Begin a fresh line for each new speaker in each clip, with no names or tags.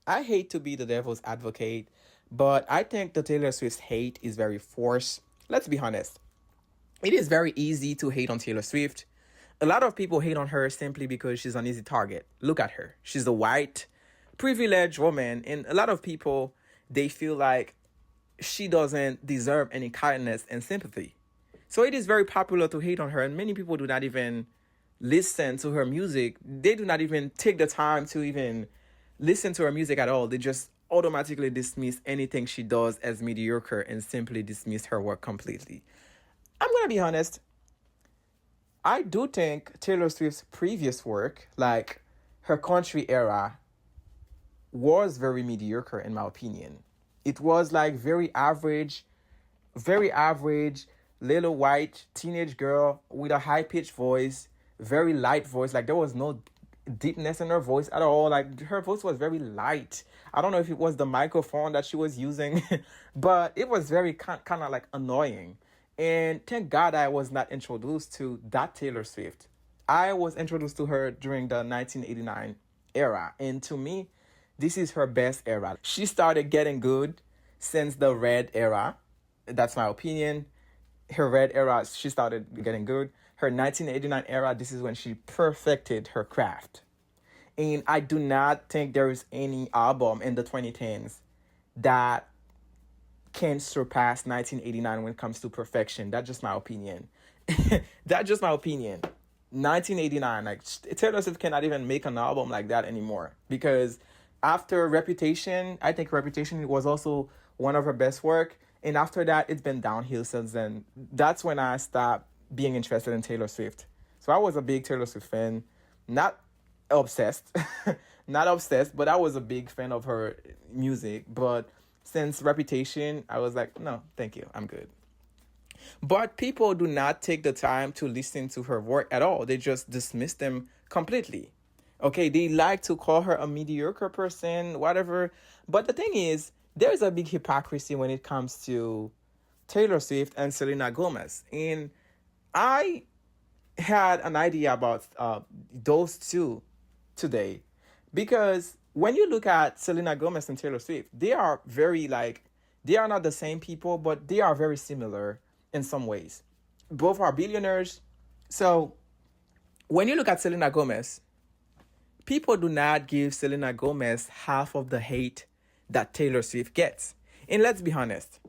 I hate to be the devil's advocate, but I think the Taylor Swift hate is very forced. Let's be honest. It is very easy to hate on Taylor Swift. A lot of people hate on her simply because she's an easy target. Look at her. She's a white, privileged woman, and a lot of people, they feel like she doesn't deserve any kindness and sympathy. So it is very popular to hate on her, and many people do not even listen to her music. They do not even take the time to even listen to her music at all. They just automatically dismiss anything she does as mediocre and simply dismiss her work completely. I'm gonna be honest. I do think Taylor Swift's previous work, like her country era, was very mediocre in my opinion. It was like very average, little white teenage girl with a high pitched voice, very light voice. Like there was no deepness in her voice at all. Like her voice was very light. I don't know if it was the microphone that she was using, but it was very kind of like annoying. And thank God I was not introduced to that Taylor Swift. I was introduced to her during the 1989 era. And to me, this is her best era. She started getting good since the Red era. That's my opinion. Her Red era, she started getting good. Her 1989 era, this is when she perfected her craft. And I do not think there is any album in the 2010s that can surpass 1989 when it comes to perfection. That's just my opinion. That's just my opinion. 1989, like Taylor Swift cannot even make an album like that anymore because after Reputation, I think Reputation was also one of her best work, and after that, it's been downhill since then. That's when I stopped being interested in Taylor Swift. So I was a big Taylor Swift fan, not obsessed, not obsessed, but I was a big fan of her music. But since Reputation, I was like, no, thank you, I'm good. But people do not take the time to listen to her work at all. They just dismiss them completely. Okay, they like to call her a mediocre person, whatever. But the thing is, there's a big hypocrisy when it comes to Taylor Swift and Selena Gomez. And I had an idea about those two today. Because when you look at Selena Gomez and Taylor Swift, they are very like, they are not the same people, but they are very similar in some ways. Both are billionaires. So when you look at Selena Gomez, people do not give Selena Gomez half of the hate that Taylor Swift gets. And let's be honest,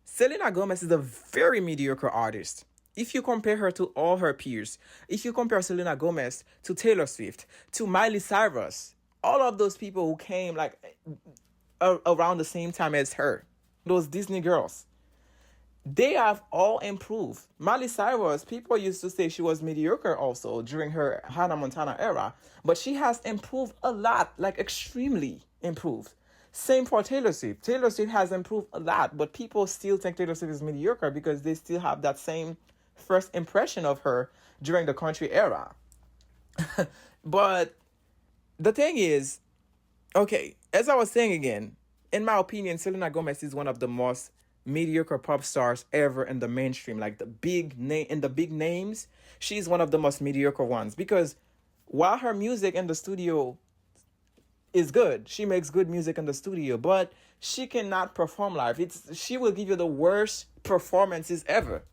Selena Gomez is a very mediocre artist. If you compare her to all her peers, if you compare Selena Gomez to Taylor Swift, to Miley Cyrus, all of those people who came like around the same time as her, those Disney girls, they have all improved. Miley Cyrus, people used to say she was mediocre also during her Hannah Montana era, but she has improved a lot, like extremely improved. Same for Taylor Swift. Taylor Swift has improved a lot, but people still think Taylor Swift is mediocre because they still have that same first impression of her during the country era. But the thing is, okay, as I was saying again, in my opinion, Selena Gomez is one of the most mediocre pop stars ever in the mainstream. Like the big name in the big names, she's one of the most mediocre ones because while her music in the studio is good, she makes good music in the studio, but she cannot perform live. She will give you the worst performances ever.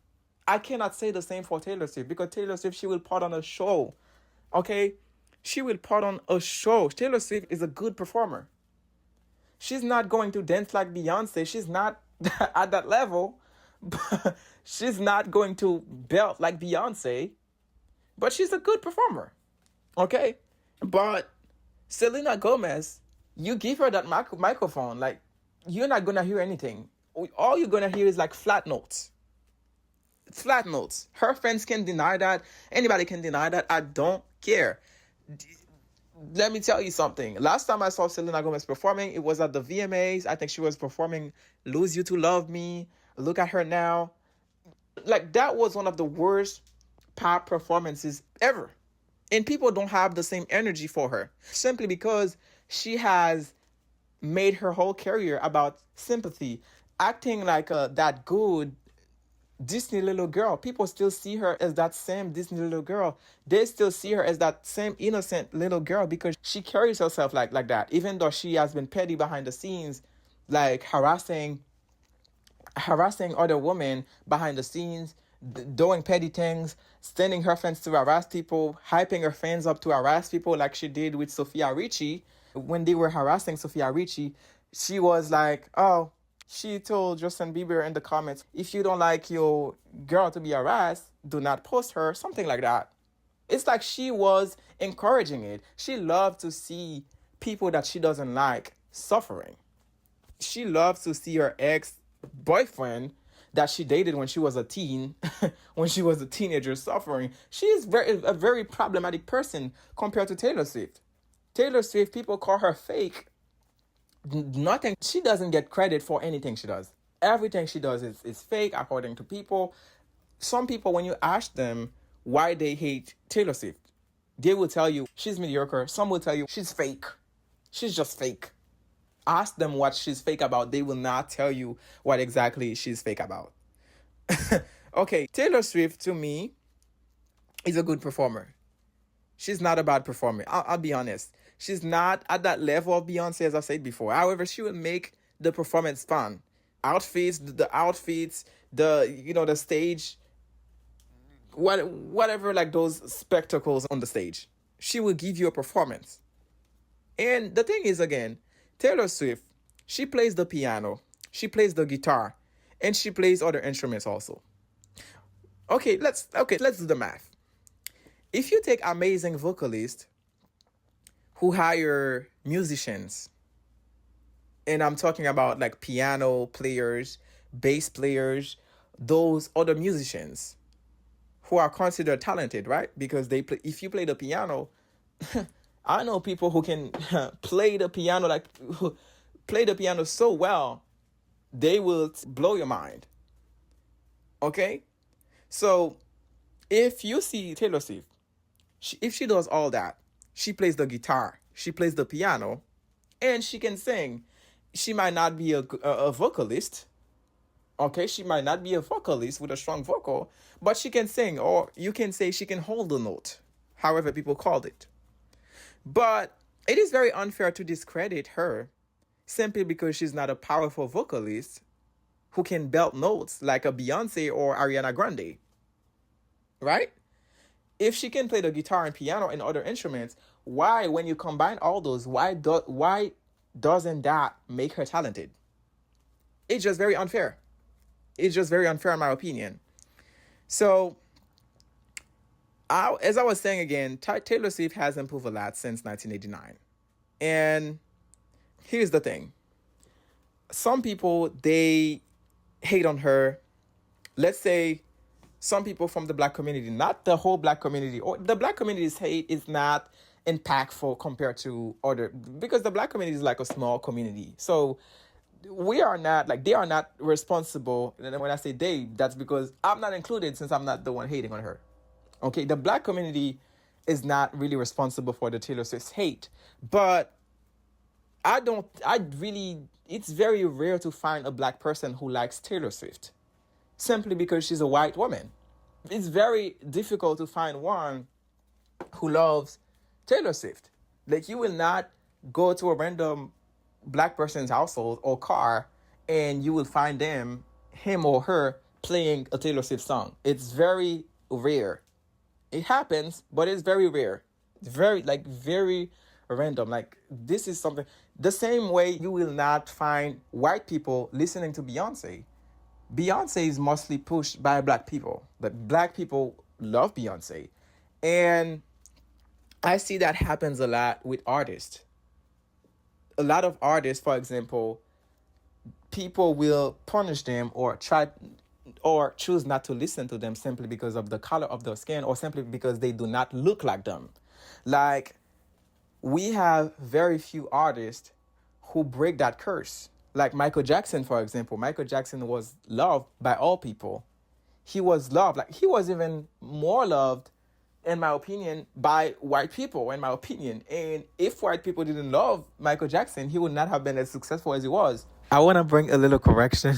I cannot say the same for Taylor Swift because Taylor Swift, she will put on a show. Okay? She will put on a show. Taylor Swift is a good performer. She's not going to dance like Beyonce. She's not at that level. But she's not going to belt like Beyonce. But she's a good performer. Okay? But Selena Gomez, you give her that microphone, like, you're not going to hear anything. All you're going to hear is like flat notes. Flat notes. Her fans can deny that. Anybody can deny that. I don't care. Let me tell you something. Last time I saw Selena Gomez performing, it was at the VMAs. I think she was performing Lose You to Love Me. Look at her now. Like, that was one of the worst pop performances ever. And people don't have the same energy for her simply because she has made her whole career about sympathy, acting like that good Disney little girl. People still see her as that same Disney little girl. They still see her as that same innocent little girl because she carries herself like that. Even though she has been petty behind the scenes, like harassing other women behind the scenes, doing petty things, sending her friends to harass people, hyping her fans up to harass people like she did with Sophia Richie. When they were harassing Sophia Richie, she was like, oh, she told Justin Bieber in the comments, if you don't like your girl to be harassed, do not post her, something like that. It's like she was encouraging it. She loved to see people that she doesn't like suffering. She loves to see her ex boyfriend that she dated when she was a teen, when she was a teenager suffering. She is a very problematic person compared to Taylor Swift. Taylor Swift, people call her fake. Nothing. She doesn't get credit for anything she does. Everything she does is fake according to people. Some people, when you ask them why they hate Taylor Swift, they will tell you she's mediocre. Some will tell you she's fake. She's just fake. Ask them what she's fake about. They will not tell you what exactly she's fake about. Okay, Taylor Swift, to me, is a good performer. She's not a bad performer. I'll be honest. She's not at that level of Beyonce, as I said before. However, she will make the performance fun. Outfits, the outfits, the stage, whatever, like those spectacles on the stage. She will give you a performance. And the thing is, again, Taylor Swift, she plays the piano, she plays the guitar, and she plays other instruments also. Okay, let's do the math. If you take amazing vocalists who hire musicians, and I'm talking about like piano players, bass players, those other musicians who are considered talented, right? Because they play, if you play the piano, I know people who can play the piano play the piano so well, they will blow your mind. Okay? So, if you see Taylor Swift, if she does all that, she plays the guitar, she plays the piano, and she can sing. She might not be a vocalist. Okay, she might not be a vocalist with a strong vocal, but she can sing, or you can say she can hold the note, however people called it. But it is very unfair to discredit her simply because she's not a powerful vocalist who can belt notes like a Beyonce or Ariana Grande. Right? If she can play the guitar and piano and other instruments, why, when you combine all those, why doesn't that make her talented? It's just very unfair. It's just very unfair in my opinion. So, as I was saying again, Taylor Swift has improved a lot since 1989. And here's the thing. Some people, they hate on her. Let's say some people from the black community, not the whole black community, or the black community's hate is not impactful compared to other, because the black community is like a small community. So we are not, like, they are not responsible. And when I say they, that's because I'm not included since I'm not the one hating on her. Okay, the black community is not really responsible for the Taylor Swift hate. But it's very rare to find a black person who likes Taylor Swift simply because she's a white woman. It's very difficult to find one who loves Taylor Swift. Like, you will not go to a random black person's household or car and you will find him or her playing a Taylor Swift song. It's very rare. It happens, but it's very rare. Very random. Like, this is something, the same way you will not find white people listening to Beyonce. Beyonce is mostly pushed by black people. But black people love Beyonce. And I see that happens a lot with artists. A lot of artists, for example, people will punish them or choose not to listen to them simply because of the color of their skin or simply because they do not look like them. Like, we have very few artists who break that curse. Like Michael Jackson, for example. Michael Jackson was loved by all people. He was loved. Like, he was even more loved in my opinion, by white people, in my opinion. And if white people didn't love Michael Jackson, he would not have been as successful as he was. I want to bring a little correction.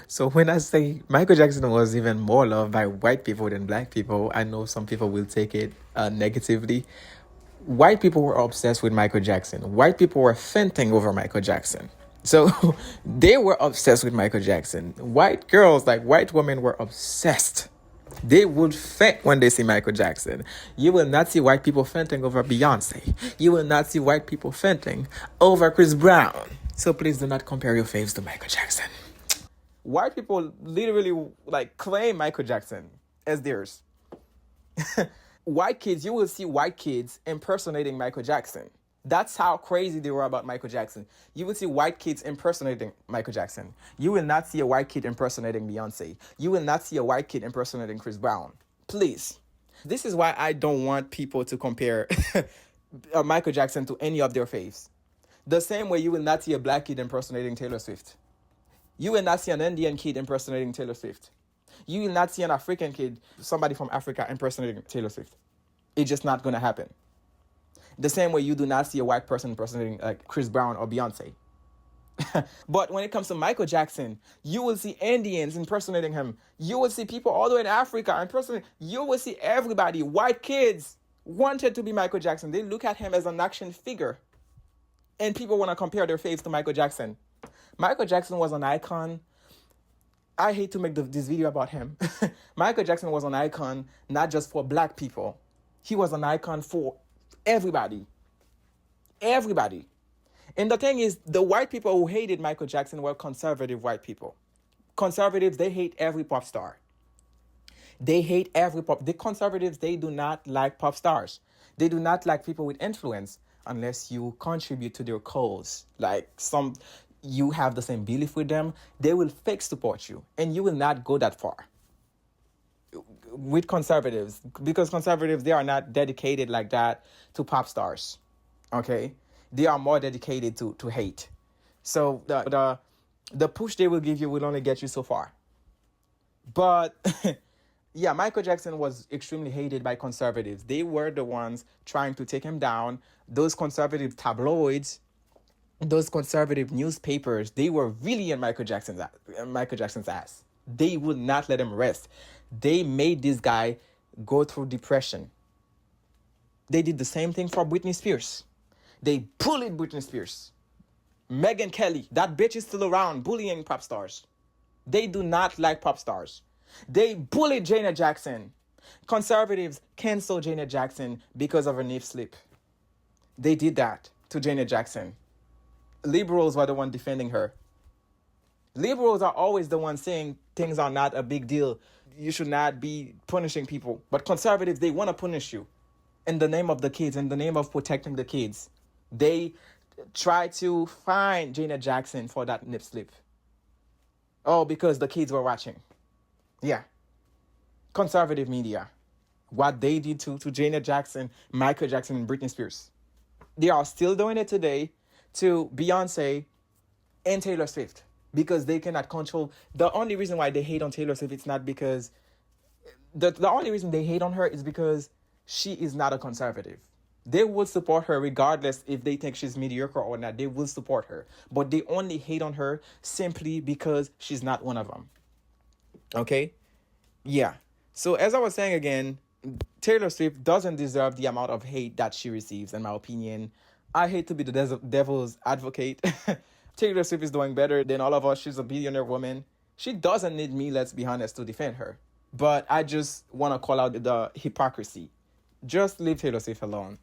So when I say Michael Jackson was even more loved by white people than black people, I know some people will take it negatively. White people were obsessed with Michael Jackson. White people were fainting over Michael Jackson. So they were obsessed with Michael Jackson. White girls, like white women, were obsessed. They would faint when they see Michael Jackson. You will not see white people fainting over Beyonce. You will not see white people fainting over Chris Brown. So please do not compare your faves to Michael Jackson. White people literally like claim Michael Jackson as theirs. White kids, you will see white kids impersonating Michael Jackson. That's how crazy they were about Michael Jackson. You will see white kids impersonating Michael Jackson. You will not see a white kid impersonating Beyonce. You will not see a white kid impersonating Chris Brown. Please. This is why I don't want people to compare Michael Jackson to any of their faves. The same way you will not see a black kid impersonating Taylor Swift. You will not see an Indian kid impersonating Taylor Swift. You will not see an African kid, somebody from Africa, impersonating Taylor Swift. It's just not going to happen. The same way you do not see a white person impersonating like Chris Brown or Beyonce. But when it comes to Michael Jackson, you will see Indians impersonating him. You will see people all the way in Africa impersonating. You will see everybody, white kids, wanted to be Michael Jackson. They look at him as an action figure. And people want to compare their faves to Michael Jackson. Michael Jackson was an icon. I hate to make this video about him. Michael Jackson was an icon not just for black people. He was an icon for everybody. Everybody. And the thing is, the white people who hated Michael Jackson were conservative white people. Conservatives, they hate every pop star. They hate every pop. The conservatives, they do not like pop stars. They do not like people with influence unless you contribute to their cause. Like you have the same belief with them, they will fake support you. And you will not go that far with conservatives, because conservatives, they are not dedicated like that to pop stars. Okay? They are more dedicated to hate. So the push they will give you will only get you so far. But yeah, Michael Jackson was extremely hated by conservatives. They were the ones trying to take him down. Those conservative tabloids, those conservative newspapers, they were really in Michael Jackson's ass. They would not let him rest. They made this guy go through depression. They did the same thing for Britney Spears. They bullied Britney Spears. Megyn Kelly, that bitch is still around bullying pop stars. They do not like pop stars. They bullied Janet Jackson. Conservatives canceled Janet Jackson because of her nip slip. They did that to Janet Jackson. Liberals were the one defending her. Liberals are always the ones saying things are not a big deal. You should not be punishing people. But conservatives, they want to punish you in the name of the kids, in the name of protecting the kids. They try to fine Janet Jackson for that nip slip. Oh, because the kids were watching. Yeah. Conservative media. What they did to Janet Jackson, Michael Jackson, and Britney Spears. They are still doing it today to Beyonce and Taylor Swift. Because they cannot control. The only reason why they hate on Taylor Swift, it's not because... The only reason they hate on her is because she is not a conservative. They will support her regardless if they think she's mediocre or not. They will support her. But they only hate on her simply because she's not one of them. Okay? Yeah. So as I was saying again, Taylor Swift doesn't deserve the amount of hate that she receives, in my opinion. I hate to be the devil's advocate. Taylor Swift is doing better than all of us. She's a billionaire woman. She doesn't need me, let's be honest, to defend her. But I just want to call out the hypocrisy. Just leave Taylor Swift alone.